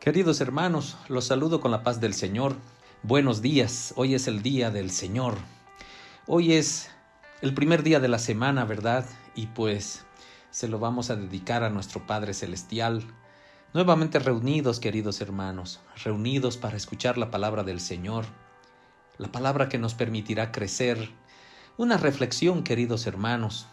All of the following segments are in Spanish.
Queridos hermanos, los saludo con la paz del Señor. Buenos días, hoy es el día del Señor. Hoy es el primer día de la semana, ¿verdad? Y pues se lo vamos a dedicar a nuestro Padre Celestial. Nuevamente reunidos, queridos hermanos, reunidos para escuchar la palabra del Señor, la palabra que nos permitirá crecer. Una reflexión, queridos hermanos,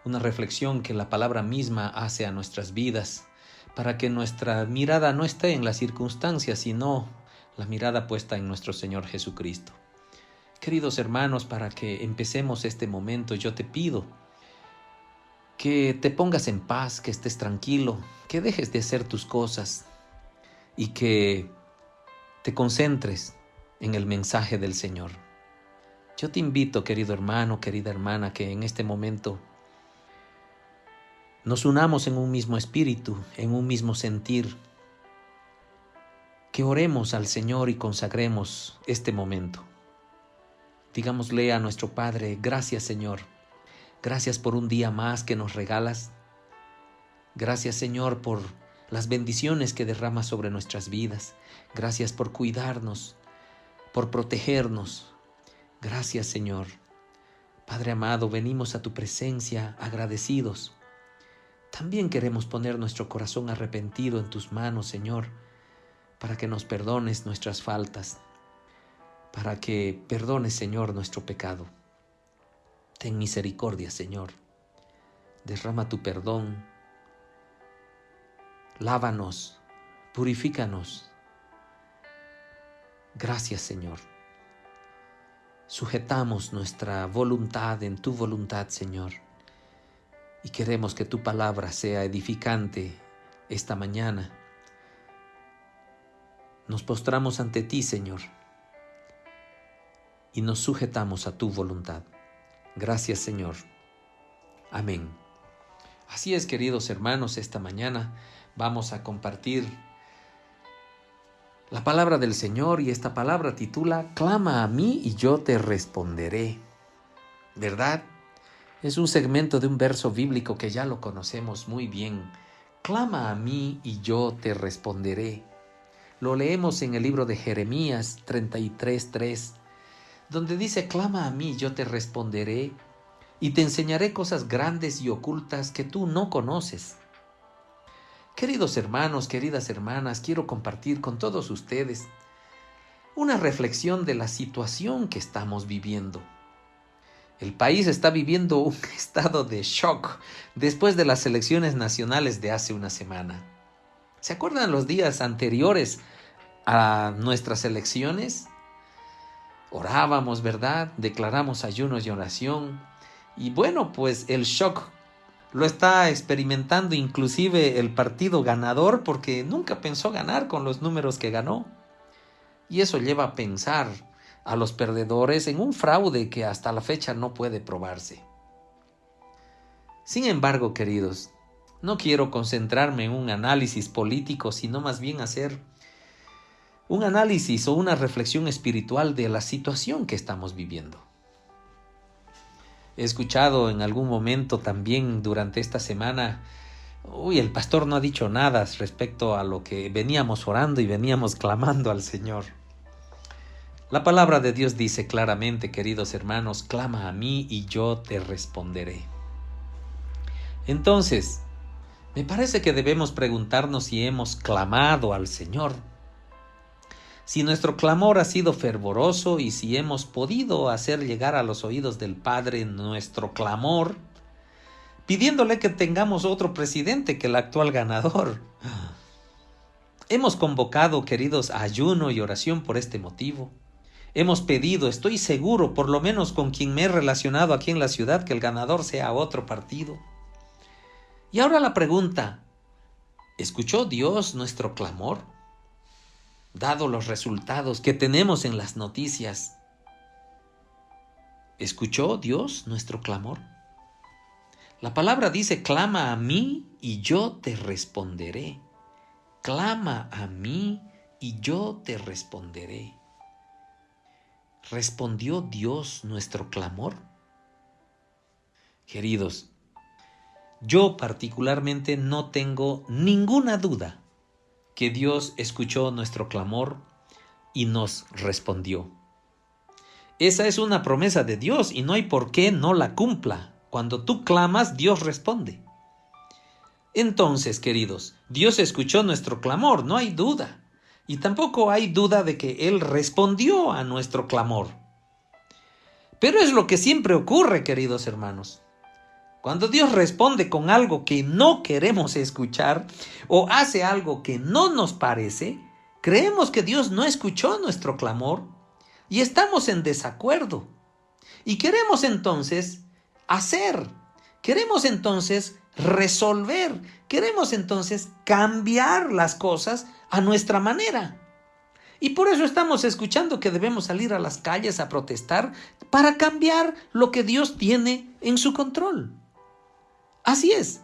una reflexión que la palabra misma hace a nuestras vidas, para que nuestra mirada no esté en las circunstancias, sino la mirada puesta en nuestro Señor Jesucristo. Queridos hermanos, para que empecemos este momento, yo te pido que te pongas en paz, que estés tranquilo, que dejes de hacer tus cosas y que te concentres en el mensaje del Señor. Yo te invito, querido hermano, querida hermana, que en este momento nos unamos en un mismo espíritu, en un mismo sentir, que oremos al Señor y consagremos este momento. Digámosle a nuestro Padre: gracias, Señor, gracias por un día más que nos regalas. Gracias, Señor, por las bendiciones que derramas sobre nuestras vidas. Gracias por cuidarnos, por protegernos. Gracias, Señor. Padre amado, venimos a tu presencia agradecidos. También queremos poner nuestro corazón arrepentido en tus manos, Señor, para que nos perdones nuestras faltas, para que perdones, Señor, nuestro pecado. Ten misericordia, Señor. Derrama tu perdón. Lávanos, purifícanos. Gracias, Señor. Sujetamos nuestra voluntad en tu voluntad, Señor, y queremos que tu palabra sea edificante esta mañana. Nos postramos ante ti, Señor, y nos sujetamos a tu voluntad. Gracias, Señor. Amén. Así es, queridos hermanos, esta mañana vamos a compartir la palabra del Señor, y esta palabra titula: Clama a mí y yo te responderé. ¿Verdad? Es un segmento de un verso bíblico que ya lo conocemos muy bien. Clama a mí y yo te responderé. Lo leemos en el libro de Jeremías 33:3, donde dice: clama a mí y yo te responderé, y te enseñaré cosas grandes y ocultas que tú no conoces. Queridos hermanos, queridas hermanas, quiero compartir con todos ustedes una reflexión de la situación que estamos viviendo. El país está viviendo un estado de shock después de las elecciones nacionales de hace una semana. ¿Se acuerdan los días anteriores a nuestras elecciones? Orábamos, ¿verdad? Declaramos ayunos y oración. Y bueno, pues el shock lo está experimentando inclusive el partido ganador, porque nunca pensó ganar con los números que ganó. Y eso lleva a pensar a los perdedores en un fraude que hasta la fecha no puede probarse. Sin embargo, queridos, no quiero concentrarme en un análisis político, sino más bien hacer un análisis o una reflexión espiritual de la situación que estamos viviendo. He escuchado en algún momento también durante esta semana: el pastor no ha dicho nada respecto a lo que veníamos orando y veníamos clamando al Señor. La palabra de Dios dice claramente, queridos hermanos: clama a mí y yo te responderé. Entonces, me parece que debemos preguntarnos si hemos clamado al Señor, si nuestro clamor ha sido fervoroso y si hemos podido hacer llegar a los oídos del Padre nuestro clamor, pidiéndole que tengamos otro presidente que el actual ganador. Hemos convocado, queridos, a ayuno y oración por este motivo. Hemos pedido, estoy seguro, por lo menos con quien me he relacionado aquí en la ciudad, que el ganador sea otro partido. Y ahora la pregunta: ¿escuchó Dios nuestro clamor? Dado los resultados que tenemos en las noticias, ¿escuchó Dios nuestro clamor? La palabra dice: clama a mí y yo te responderé. Clama a mí y yo te responderé. ¿Respondió Dios nuestro clamor? Queridos, yo particularmente no tengo ninguna duda que Dios escuchó nuestro clamor y nos respondió. Esa es una promesa de Dios y no hay por qué no la cumpla. Cuando tú clamas, Dios responde. Entonces, queridos, Dios escuchó nuestro clamor, no hay duda. Y tampoco hay duda de que Él respondió a nuestro clamor. Pero es lo que siempre ocurre, queridos hermanos. Cuando Dios responde con algo que no queremos escuchar o hace algo que no nos parece, creemos que Dios no escuchó nuestro clamor y estamos en desacuerdo. Y queremos entonces queremos entonces resolver, queremos entonces cambiar las cosas a nuestra manera. Y por eso estamos escuchando que debemos salir a las calles a protestar para cambiar lo que Dios tiene en su control. Así es.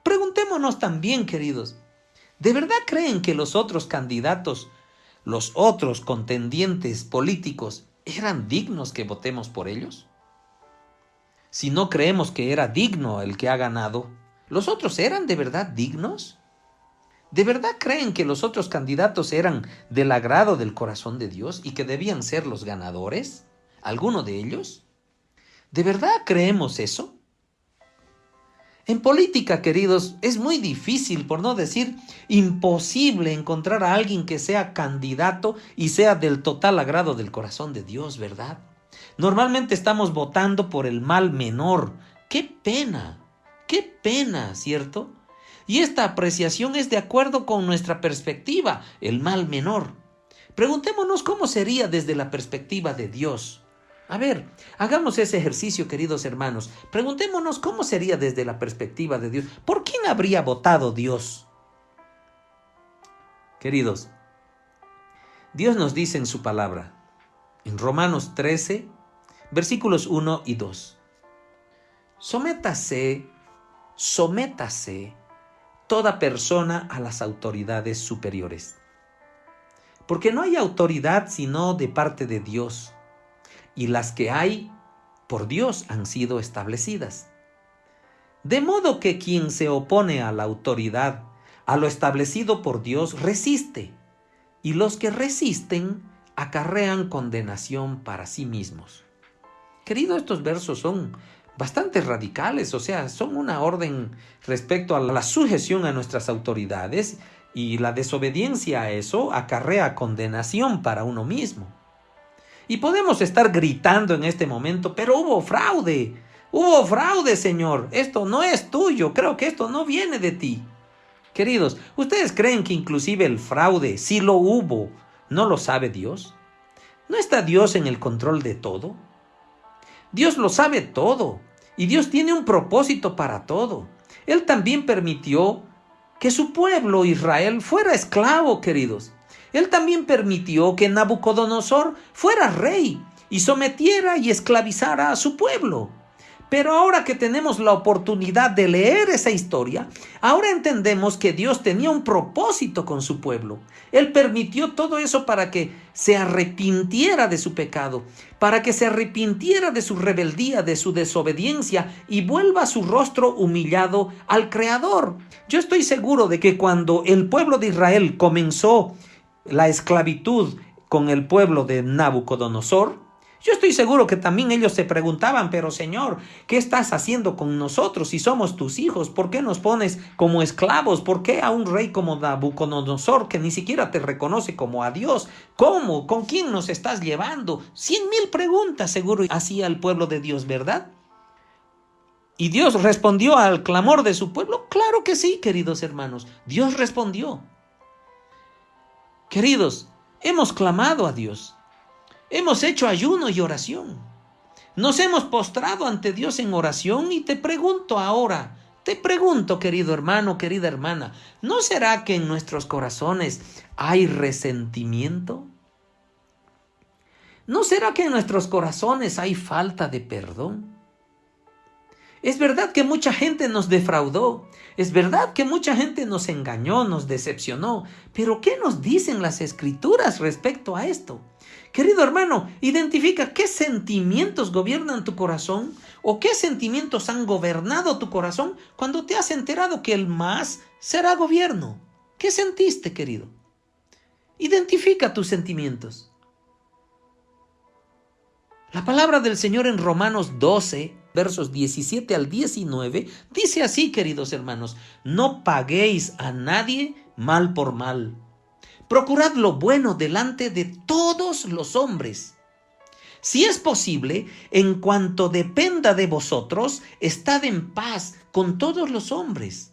Preguntémonos también, queridos, ¿de verdad creen que los otros candidatos, los otros contendientes políticos, eran dignos que votemos por ellos? Si no creemos que era digno el que ha ganado, ¿los otros eran de verdad dignos? ¿De verdad creen que los otros candidatos eran del agrado del corazón de Dios y que debían ser los ganadores? ¿Alguno de ellos? ¿De verdad creemos eso? En política, queridos, es muy difícil, por no decir imposible, encontrar a alguien que sea candidato y sea del total agrado del corazón de Dios, ¿verdad? Normalmente estamos votando por el mal menor. ¡Qué pena, ¿cierto? Y esta apreciación es de acuerdo con nuestra perspectiva, el mal menor. Preguntémonos cómo sería desde la perspectiva de Dios. A ver, hagamos ese ejercicio, queridos hermanos. Preguntémonos cómo sería desde la perspectiva de Dios. ¿Por quién habría votado Dios? Queridos, Dios nos dice en su palabra, en Romanos 13, versículos 1 y 2. Sométase toda persona a las autoridades superiores. Porque no hay autoridad sino de parte de Dios, y las que hay por Dios han sido establecidas. De modo que quien se opone a la autoridad, a lo establecido por Dios, resiste, y los que resisten acarrean condenación para sí mismos. Querido, estos versos son bastante radicales, o sea, son una orden respecto a la sujeción a nuestras autoridades, y la desobediencia a eso acarrea condenación para uno mismo. Y podemos estar gritando en este momento, pero hubo fraude, Señor, esto no es tuyo, creo que esto no viene de ti. Queridos, ¿ustedes creen que inclusive el fraude, si lo hubo, no lo sabe Dios? ¿No está Dios en el control de todo? Dios lo sabe todo y Dios tiene un propósito para todo. Él también permitió que su pueblo Israel fuera esclavo, queridos. Él también permitió que Nabucodonosor fuera rey y sometiera y esclavizara a su pueblo. Pero ahora que tenemos la oportunidad de leer esa historia, ahora entendemos que Dios tenía un propósito con su pueblo. Él permitió todo eso para que se arrepintiera de su pecado, para que se arrepintiera de su rebeldía, de su desobediencia y vuelva su rostro humillado al Creador. Yo estoy seguro de que cuando el pueblo de Israel comenzó la esclavitud con el pueblo de Nabucodonosor, yo estoy seguro que también ellos se preguntaban, pero Señor, ¿qué estás haciendo con nosotros si somos tus hijos? ¿Por qué nos pones como esclavos? ¿Por qué a un rey como Nabucodonosor que ni siquiera te reconoce como a Dios? ¿Cómo? ¿Con quién nos estás llevando? 100,000 preguntas seguro hacía el pueblo de Dios, ¿verdad? ¿Y Dios respondió al clamor de su pueblo? Claro que sí, queridos hermanos. Dios respondió. Queridos, hemos clamado a Dios. Hemos hecho ayuno y oración. Nos hemos postrado ante Dios en oración y te pregunto ahora, querido hermano, querida hermana, ¿no será que en nuestros corazones hay resentimiento? ¿No será que en nuestros corazones hay falta de perdón? Es verdad que mucha gente nos defraudó, es verdad que mucha gente nos engañó, nos decepcionó, pero ¿qué nos dicen las Escrituras respecto a esto? Querido hermano, identifica qué sentimientos gobiernan tu corazón o qué sentimientos han gobernado tu corazón cuando te has enterado que el más será gobierno. ¿Qué sentiste, querido? Identifica tus sentimientos. La palabra del Señor en Romanos 12, versos 17 al 19, dice así, queridos hermanos: no paguéis a nadie mal por mal. Procurad lo bueno delante de todos los hombres. Si es posible, en cuanto dependa de vosotros, estad en paz con todos los hombres.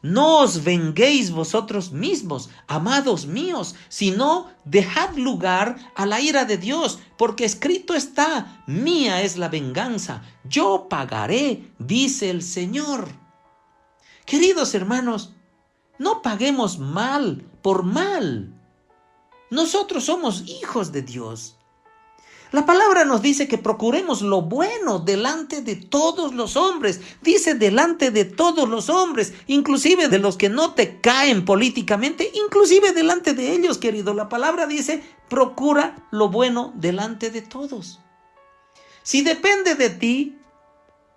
No os venguéis vosotros mismos, amados míos, sino dejad lugar a la ira de Dios, porque escrito está: mía es la venganza, yo pagaré, dice el Señor. Queridos hermanos, no paguemos mal por mal. Nosotros somos hijos de Dios. La palabra nos dice que procuremos lo bueno delante de todos los hombres. Dice delante de todos los hombres, inclusive de los que no te caen políticamente, inclusive delante de ellos, querido. La palabra dice: procura lo bueno delante de todos. Si depende de ti,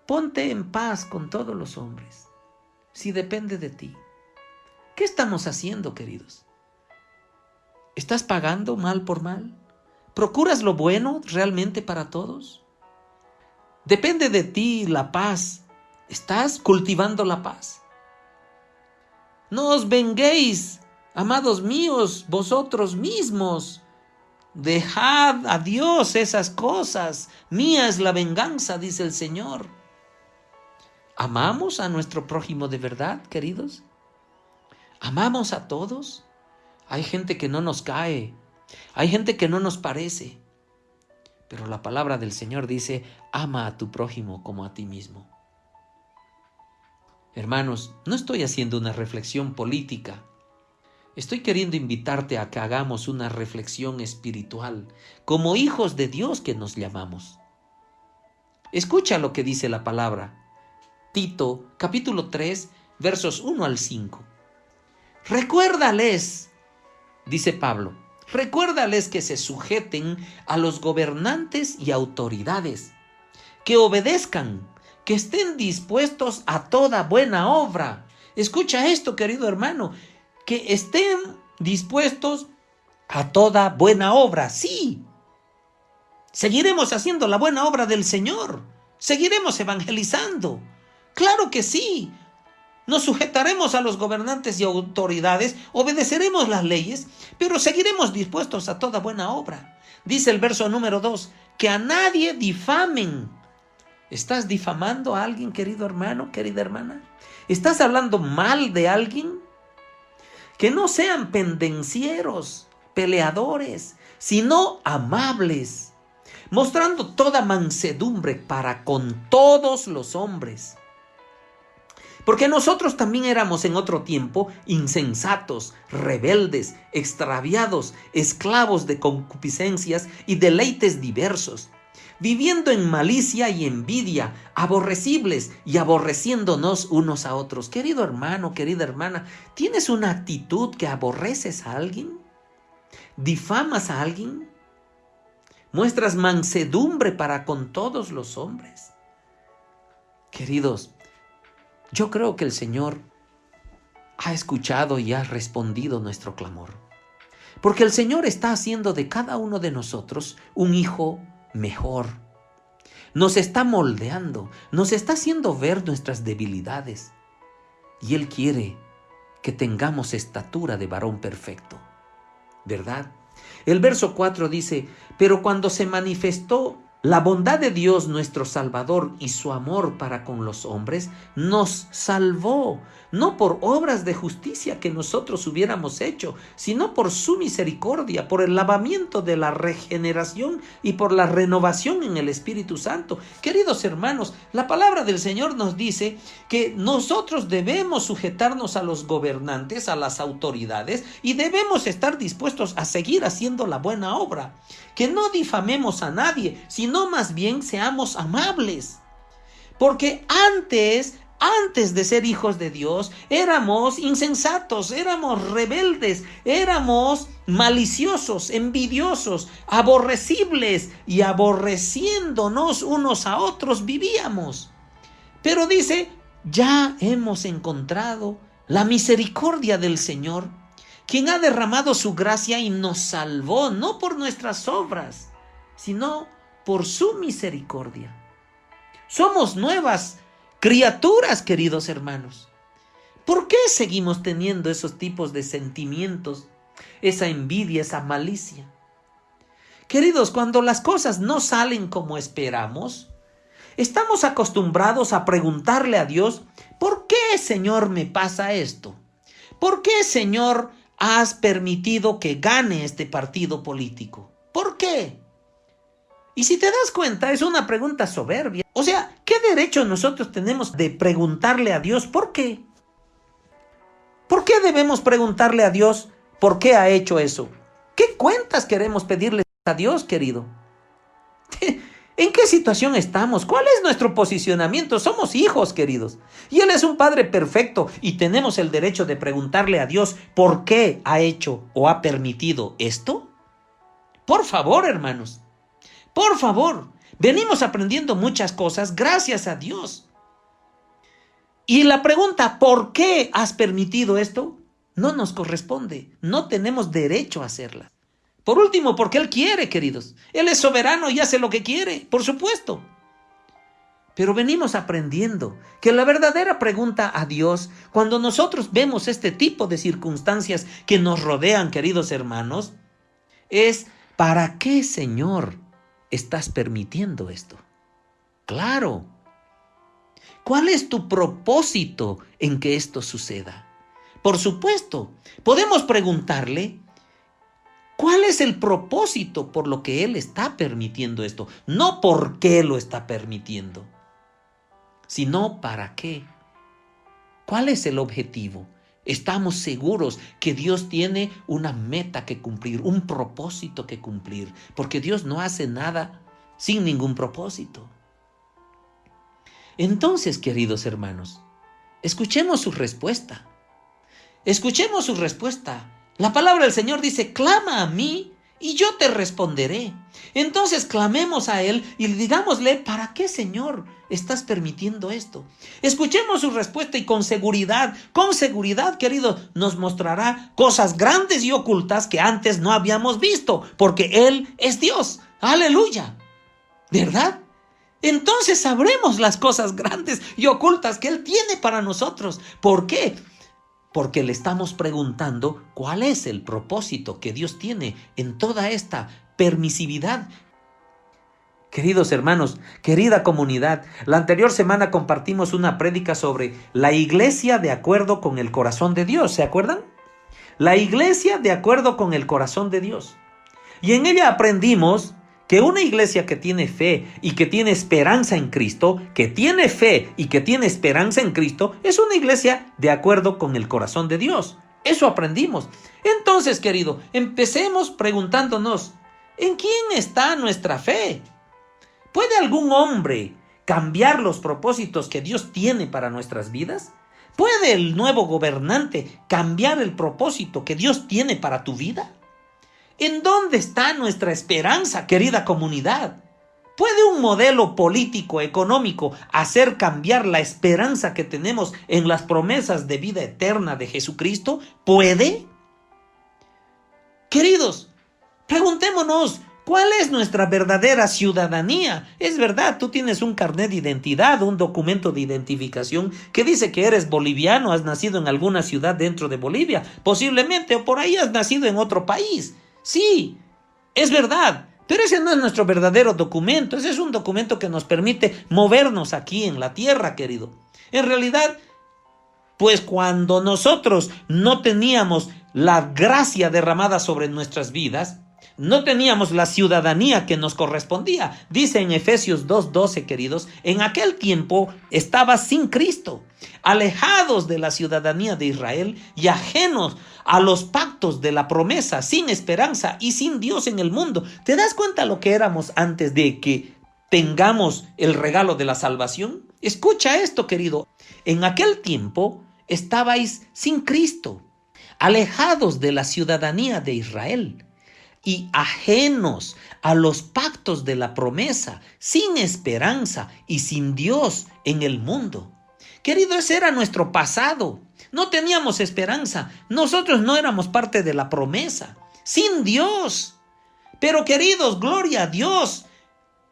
ponte en paz con todos los hombres. Si depende de ti. ¿Qué estamos haciendo, queridos? ¿Estás pagando mal por mal? ¿Procuras lo bueno realmente para todos? Depende de ti la paz. ¿Estás cultivando la paz? No os venguéis, amados míos, vosotros mismos. Dejad a Dios esas cosas. Mía es la venganza, dice el Señor. ¿Amamos a nuestro prójimo de verdad, queridos? ¿Amamos a todos? Hay gente que no nos cae. Hay gente que no nos parece, pero la palabra del Señor dice: ama a tu prójimo como a ti mismo. Hermanos, no estoy haciendo una reflexión política. Estoy queriendo invitarte a que hagamos una reflexión espiritual, como hijos de Dios que nos llamamos. Escucha lo que dice la palabra. Tito, capítulo 3, versos 1 al 5. Recuérdales, dice Pablo, recuérdales que se sujeten a los gobernantes y autoridades, que obedezcan, que estén dispuestos a toda buena obra. Escucha esto, querido hermano, que estén dispuestos a toda buena obra. Sí, seguiremos haciendo la buena obra del Señor, seguiremos evangelizando. Claro que sí. Nos sujetaremos a los gobernantes y autoridades, obedeceremos las leyes, pero seguiremos dispuestos a toda buena obra. Dice el verso número 2, que a nadie difamen. ¿Estás difamando a alguien, querido hermano, querida hermana? ¿Estás hablando mal de alguien? Que no sean pendencieros, peleadores, sino amables, mostrando toda mansedumbre para con todos los hombres. Porque nosotros también éramos en otro tiempo insensatos, rebeldes, extraviados, esclavos de concupiscencias y deleites diversos, viviendo en malicia y envidia, aborrecibles y aborreciéndonos unos a otros. Querido hermano, querida hermana, ¿tienes una actitud que aborreces a alguien? ¿Difamas a alguien? ¿Muestras mansedumbre para con todos los hombres? Queridos, yo creo que el Señor ha escuchado y ha respondido nuestro clamor. Porque el Señor está haciendo de cada uno de nosotros un hijo mejor. Nos está moldeando, nos está haciendo ver nuestras debilidades. Y Él quiere que tengamos estatura de varón perfecto. ¿Verdad? El verso 4 dice: pero cuando se manifestó la bondad de Dios nuestro Salvador y su amor para con los hombres, nos salvó, no por obras de justicia que nosotros hubiéramos hecho, sino por su misericordia, por el lavamiento de la regeneración y por la renovación en el Espíritu Santo. Queridos hermanos, la palabra del Señor nos dice que nosotros debemos sujetarnos a los gobernantes, a las autoridades, y debemos estar dispuestos a seguir haciendo la buena obra. Que no difamemos a nadie, sino más bien seamos amables. Porque antes de ser hijos de Dios, éramos insensatos, éramos rebeldes, éramos maliciosos, envidiosos, aborrecibles, y aborreciéndonos unos a otros vivíamos. Pero dice: ya hemos encontrado La misericordia del Señor, quien ha derramado su gracia y nos salvó, no por nuestras obras, sino por su misericordia. Somos nuevas criaturas, queridos hermanos. ¿Por qué seguimos teniendo esos tipos de sentimientos, esa envidia, esa malicia? Queridos, cuando las cosas no salen como esperamos, estamos acostumbrados a preguntarle a Dios, ¿por qué, Señor, me pasa esto? ¿Por qué, Señor, has permitido que gane este partido político? ¿Por qué? Y si te das cuenta, es una pregunta soberbia. O sea, ¿qué derecho nosotros tenemos de preguntarle a Dios por qué? ¿Por qué debemos preguntarle a Dios por qué ha hecho eso? ¿Qué cuentas queremos pedirle a Dios, querido? ¿En qué situación estamos? ¿Cuál es nuestro posicionamiento? Somos hijos, queridos. Y Él es un Padre perfecto y tenemos el derecho de preguntarle a Dios por qué ha hecho o ha permitido esto. Por favor, hermanos. Por favor. Venimos aprendiendo muchas cosas gracias a Dios. Y la pregunta, ¿por qué has permitido esto? No nos corresponde. No tenemos derecho a hacerla. Por último, porque Él quiere, queridos. Él es soberano y hace lo que quiere, por supuesto. Pero venimos aprendiendo que la verdadera pregunta a Dios, cuando nosotros vemos este tipo de circunstancias que nos rodean, queridos hermanos, es ¿para qué, Señor, estás permitiendo esto? Claro. ¿Cuál es tu propósito en que esto suceda? Por supuesto, podemos preguntarle, ¿cuál es el propósito por lo que Él está permitiendo esto? No por qué lo está permitiendo, sino para qué. ¿Cuál es el objetivo? Estamos seguros que Dios tiene una meta que cumplir, un propósito que cumplir, porque Dios no hace nada sin ningún propósito. Entonces, queridos hermanos, escuchemos su respuesta. Escuchemos su respuesta. La palabra del Señor dice, clama a mí y yo te responderé. Entonces clamemos a Él y digámosle, ¿para qué, Señor, estás permitiendo esto? Escuchemos su respuesta y con seguridad, querido, nos mostrará cosas grandes y ocultas que antes no habíamos visto, porque Él es Dios. ¡Aleluya! ¿Verdad? Entonces sabremos las cosas grandes y ocultas que Él tiene para nosotros. ¿Por qué? Porque le estamos preguntando cuál es el propósito que Dios tiene en toda esta permisividad. Queridos hermanos, querida comunidad, la anterior semana compartimos una prédica sobre la iglesia de acuerdo con el corazón de Dios, ¿se acuerdan? La iglesia de acuerdo con el corazón de Dios. Y en ella aprendimos que una iglesia que tiene fe y que tiene esperanza en Cristo, es una iglesia de acuerdo con el corazón de Dios. Eso aprendimos. Entonces, querido, empecemos preguntándonos, ¿en quién está nuestra fe? ¿Puede algún hombre cambiar los propósitos que Dios tiene para nuestras vidas? ¿Puede el nuevo gobernante cambiar el propósito que Dios tiene para tu vida? ¿En dónde está nuestra esperanza, querida comunidad? ¿Puede un modelo político, económico, hacer cambiar la esperanza que tenemos en las promesas de vida eterna de Jesucristo? ¿Puede? Queridos, preguntémonos, ¿cuál es nuestra verdadera ciudadanía? Es verdad, tú tienes un carnet de identidad, un documento de identificación que dice que eres boliviano, has nacido en alguna ciudad dentro de Bolivia, posiblemente, o por ahí has nacido en otro país. Sí, es verdad, pero ese no es nuestro verdadero documento. Ese es un documento que nos permite movernos aquí en la tierra, querido. En realidad, pues cuando nosotros no teníamos la gracia derramada sobre nuestras vidas, no teníamos la ciudadanía que nos correspondía. Dice en Efesios 2:12, queridos, en aquel tiempo estaba sin Cristo, alejados de la ciudadanía de Israel y ajenos a los pactos de la promesa, sin esperanza y sin Dios en el mundo. ¿Te das cuenta lo que éramos antes de que tengamos el regalo de la salvación? Escucha esto, querido. En aquel tiempo estabais sin Cristo, alejados de la ciudadanía de Israel y ajenos a los pactos de la promesa, sin esperanza y sin Dios en el mundo. Querido, ese era nuestro pasado. No teníamos esperanza. Nosotros no éramos parte de la promesa. Sin Dios. Pero queridos, gloria a Dios.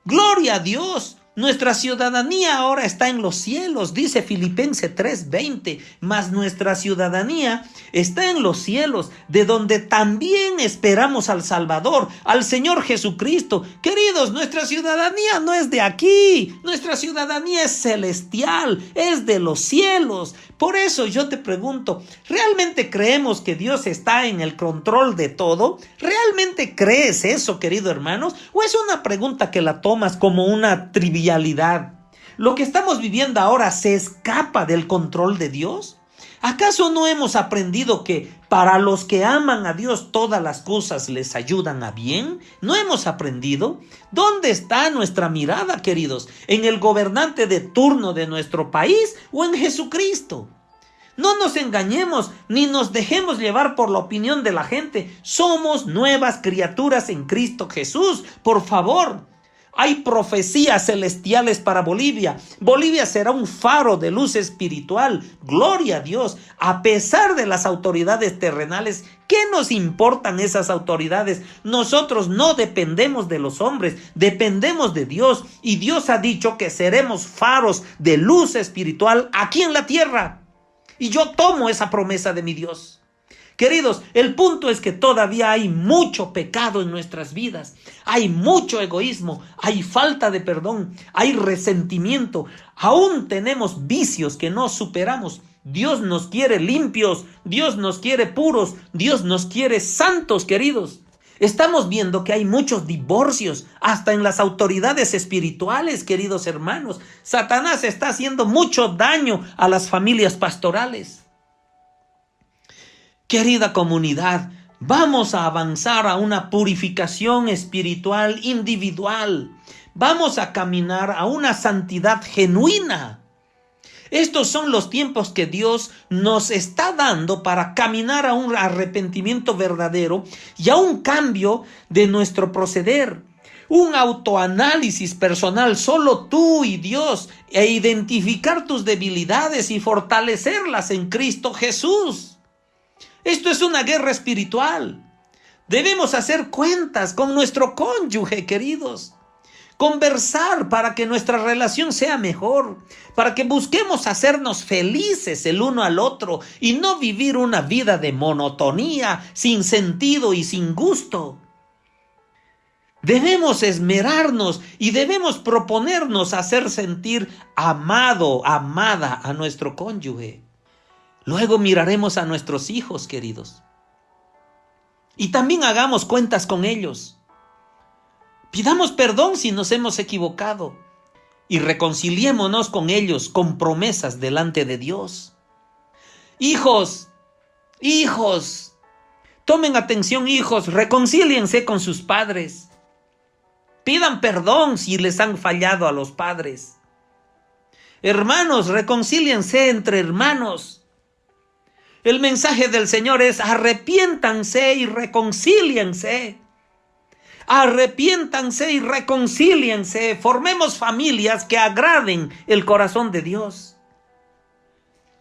Gloria a Dios. Nuestra ciudadanía ahora está en los cielos, dice Filipenses 3:20, mas nuestra ciudadanía está en los cielos, de donde también esperamos al Salvador, al Señor Jesucristo. Queridos, nuestra ciudadanía no es de aquí, nuestra ciudadanía es celestial, es de los cielos. Por eso yo te pregunto, ¿realmente creemos que Dios está en el control de todo? ¿Realmente crees eso, querido hermanos? ¿O es una pregunta que la tomas como una trivialidad? ¿Lo que estamos viviendo ahora se escapa del control de Dios? ¿Acaso no hemos aprendido que para los que aman a Dios todas las cosas les ayudan a bien? ¿No hemos aprendido? ¿Dónde está nuestra mirada, queridos? ¿En el gobernante de turno de nuestro país o en Jesucristo? No nos engañemos ni nos dejemos llevar por la opinión de la gente. Somos nuevas criaturas en Cristo Jesús. Por favor. Hay profecías celestiales para Bolivia. Bolivia será un faro de luz espiritual. Gloria a Dios. A pesar de las autoridades terrenales, ¿qué nos importan esas autoridades? Nosotros no dependemos de los hombres, dependemos de Dios. Y Dios ha dicho que seremos faros de luz espiritual aquí en la tierra. Y yo tomo esa promesa de mi Dios. Queridos, el punto es que todavía hay mucho pecado en nuestras vidas. Hay mucho egoísmo, hay falta de perdón, hay resentimiento. Aún tenemos vicios que no superamos. Dios nos quiere limpios, Dios nos quiere puros, Dios nos quiere santos, queridos. Estamos viendo que hay muchos divorcios, hasta en las autoridades espirituales, queridos hermanos. Satanás está haciendo mucho daño a las familias pastorales. Querida comunidad, vamos a avanzar a una purificación espiritual individual. Vamos a caminar a una santidad genuina. Estos son los tiempos que Dios nos está dando para caminar a un arrepentimiento verdadero y a un cambio de nuestro proceder. Un autoanálisis personal, solo tú y Dios, e identificar tus debilidades y fortalecerlas en Cristo Jesús. Esto es una guerra espiritual. Debemos hacer cuentas con nuestro cónyuge, queridos. Conversar para que nuestra relación sea mejor, para que busquemos hacernos felices el uno al otro y no vivir una vida de monotonía, sin sentido y sin gusto. Debemos esmerarnos y debemos proponernos hacer sentir amado, amada a nuestro cónyuge. Luego miraremos a nuestros hijos, queridos. Y también hagamos cuentas con ellos. Pidamos perdón si nos hemos equivocado. Y reconciliémonos con ellos con promesas delante de Dios. Hijos, tomen atención, hijos, reconcíliense con sus padres. Pidan perdón si les han fallado a los padres. Hermanos, reconcíliense entre hermanos. El mensaje del Señor es: arrepiéntanse y reconcíliense. Arrepiéntanse y reconcíliense. Formemos familias que agraden el corazón de Dios.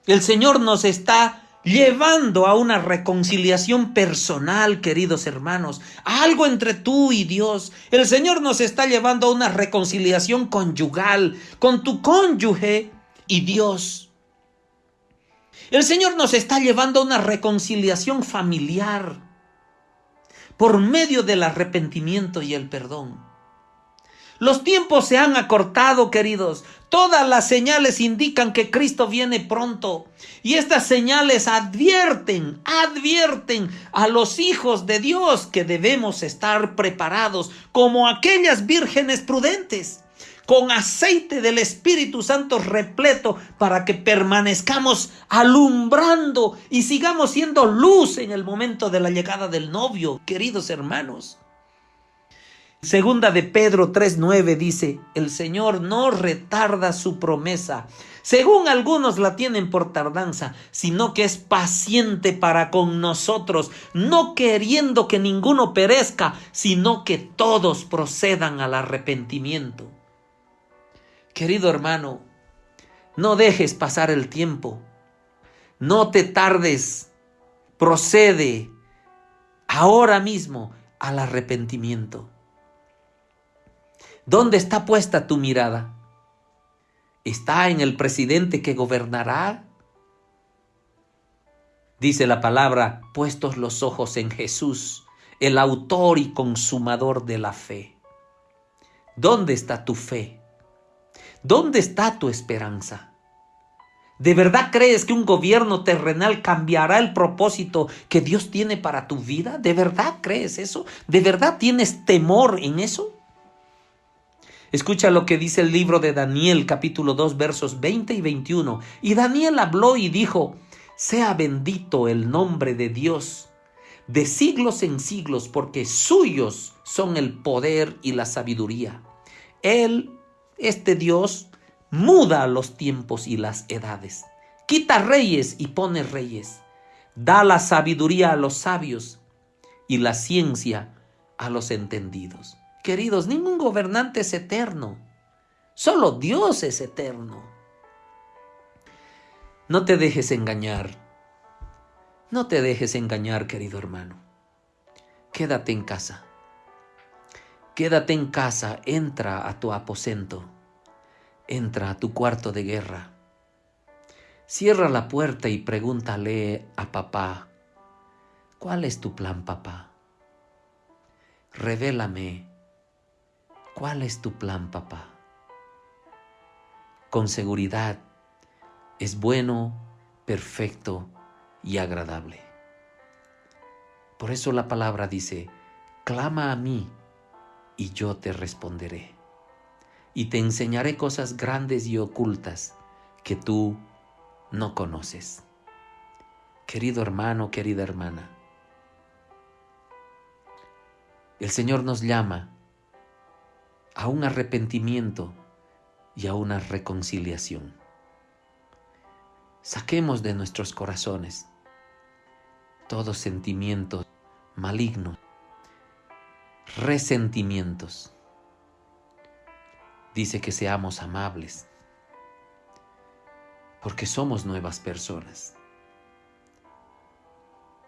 El Señor nos está llevando a una reconciliación personal, queridos hermanos, a algo entre tú y Dios. El Señor nos está llevando a una reconciliación conyugal con tu cónyuge y Dios. El Señor nos está llevando a una reconciliación familiar por medio del arrepentimiento y el perdón. Los tiempos se han acortado, queridos. Todas las señales indican que Cristo viene pronto. Y estas señales advierten a los hijos de Dios que debemos estar preparados como aquellas vírgenes prudentes, con aceite del Espíritu Santo repleto, para que permanezcamos alumbrando y sigamos siendo luz en el momento de la llegada del novio, queridos hermanos. Segunda de Pedro 3:9 dice: el Señor no retarda su promesa, según algunos la tienen por tardanza, sino que es paciente para con nosotros, no queriendo que ninguno perezca, sino que todos procedan al arrepentimiento. Querido hermano, no dejes pasar el tiempo. No te tardes, procede ahora mismo al arrepentimiento. ¿Dónde está puesta tu mirada? ¿Está en el presidente que gobernará? Dice la palabra, puestos los ojos en Jesús, el autor y consumador de la fe. ¿Dónde está tu fe? ¿Dónde está tu esperanza? ¿De verdad crees que un gobierno terrenal cambiará el propósito que Dios tiene para tu vida? ¿De verdad crees eso? ¿De verdad tienes temor en eso? Escucha lo que dice el libro de Daniel, capítulo 2, versos 20 y 21. Y Daniel habló y dijo, sea bendito el nombre de Dios de siglos en siglos, porque suyos son el poder y la sabiduría. Él, este Dios, muda los tiempos y las edades. Quita reyes y pone reyes. Da la sabiduría a los sabios y la ciencia a los entendidos. Queridos, ningún gobernante es eterno. Solo Dios es eterno. No te dejes engañar. No te dejes engañar, querido hermano. Quédate en casa. Quédate en casa, entra a tu aposento. Entra a tu cuarto de guerra. Cierra la puerta y pregúntale a papá, ¿cuál es tu plan, papá? Revélame, ¿cuál es tu plan, papá? Con seguridad, es bueno, perfecto y agradable. Por eso la palabra dice, clama a mí y yo te responderé. Y te enseñaré cosas grandes y ocultas que tú no conoces. Querido hermano, querida hermana, el Señor nos llama a un arrepentimiento y a una reconciliación. Saquemos de nuestros corazones todos sentimientos malignos, resentimientos. Dice que seamos amables, porque somos nuevas personas.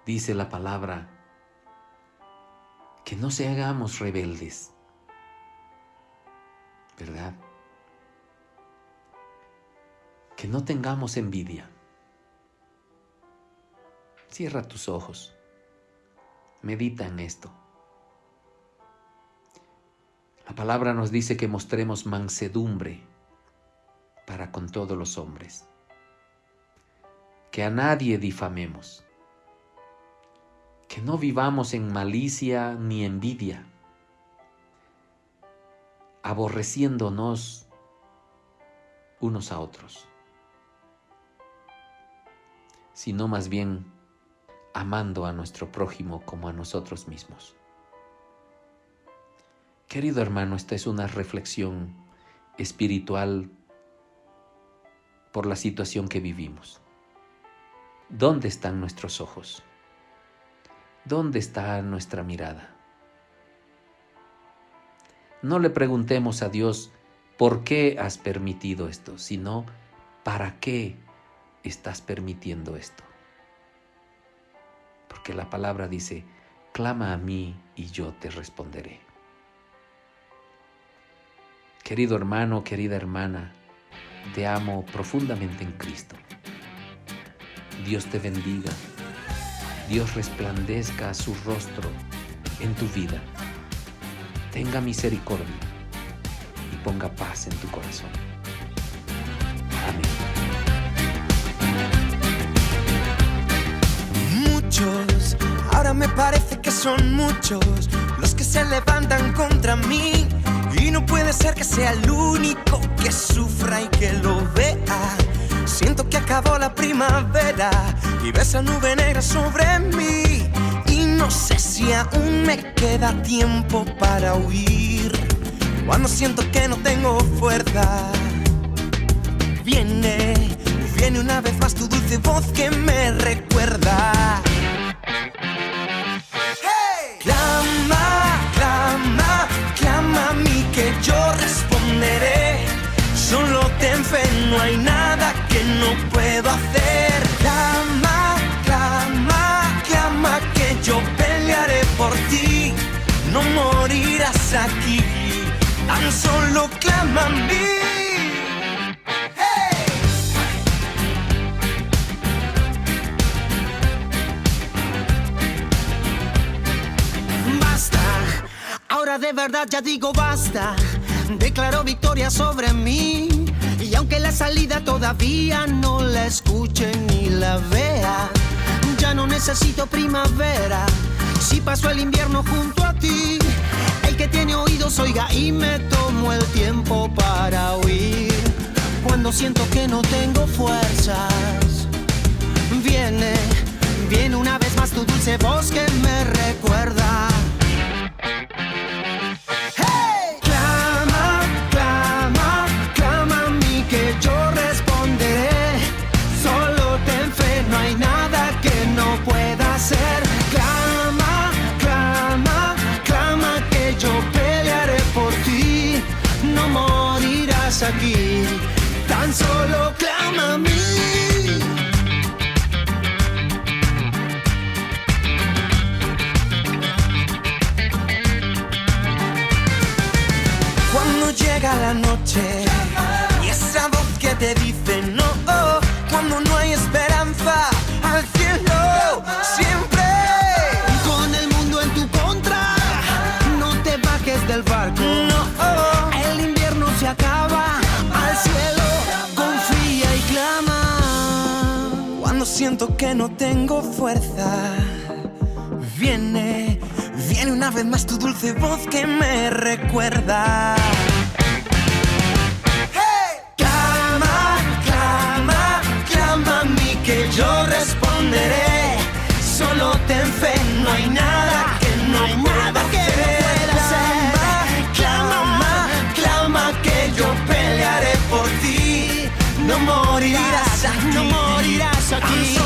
Dice la palabra que no se hagamos rebeldes, ¿verdad? Que no tengamos envidia. Cierra tus ojos, medita en esto. La palabra nos dice que mostremos mansedumbre para con todos los hombres, que a nadie difamemos, que no vivamos en malicia ni envidia, aborreciéndonos unos a otros, sino más bien amando a nuestro prójimo como a nosotros mismos. Querido hermano, esta es una reflexión espiritual por la situación que vivimos. ¿Dónde están nuestros ojos? ¿Dónde está nuestra mirada? No le preguntemos a Dios ¿por qué has permitido esto?, sino ¿para qué estás permitiendo esto? Porque la palabra dice, clama a mí y yo te responderé. Querido hermano, querida hermana, te amo profundamente en Cristo. Dios te bendiga. Dios resplandezca su rostro en tu vida. Tenga misericordia y ponga paz en tu corazón. Amén. Muchos, ahora me parece que son muchos los que se levantan contra mí. Y no puede ser que sea el único que sufra y que lo vea. Siento que acabó la primavera y ves esa nube negra sobre mí. Y no sé si aún me queda tiempo para huir. Cuando siento que no tengo fuerza, viene una vez más tu dulce voz que me recuerda. Hey. Clama a mí que yo responderé. Solo ten fe, no hay nada que no puedo hacer. Clama ti, no morirás aquí, tan solo clama a mí. Ahora de verdad ya digo basta, declaro victoria sobre mí. Y aunque la salida todavía no la escuche ni la vea, ya no necesito primavera, si paso el invierno junto a ti. El que tiene oídos oiga y me tomo el tiempo para oír. Cuando siento que no tengo fuerzas, viene una vez más tu dulce voz que me recuerda. Clama, clama, clama que yo pelearé por ti. No morirás aquí, tan solo clama a mí. Cuando llega la noche y esa voz que te dice no, cuando no hay esperanza al cielo siempre. Con el mundo en tu contra, no te bajes del barco. No, el invierno se acaba, al cielo confía y clama. Cuando siento que no tengo fuerza, viene una vez más tu dulce voz que me recuerda. Que yo responderé, solo ten fe, no hay nada que no pueda hacer. Clama, clama que yo pelearé por ti, no morirás aquí, no morirás aquí.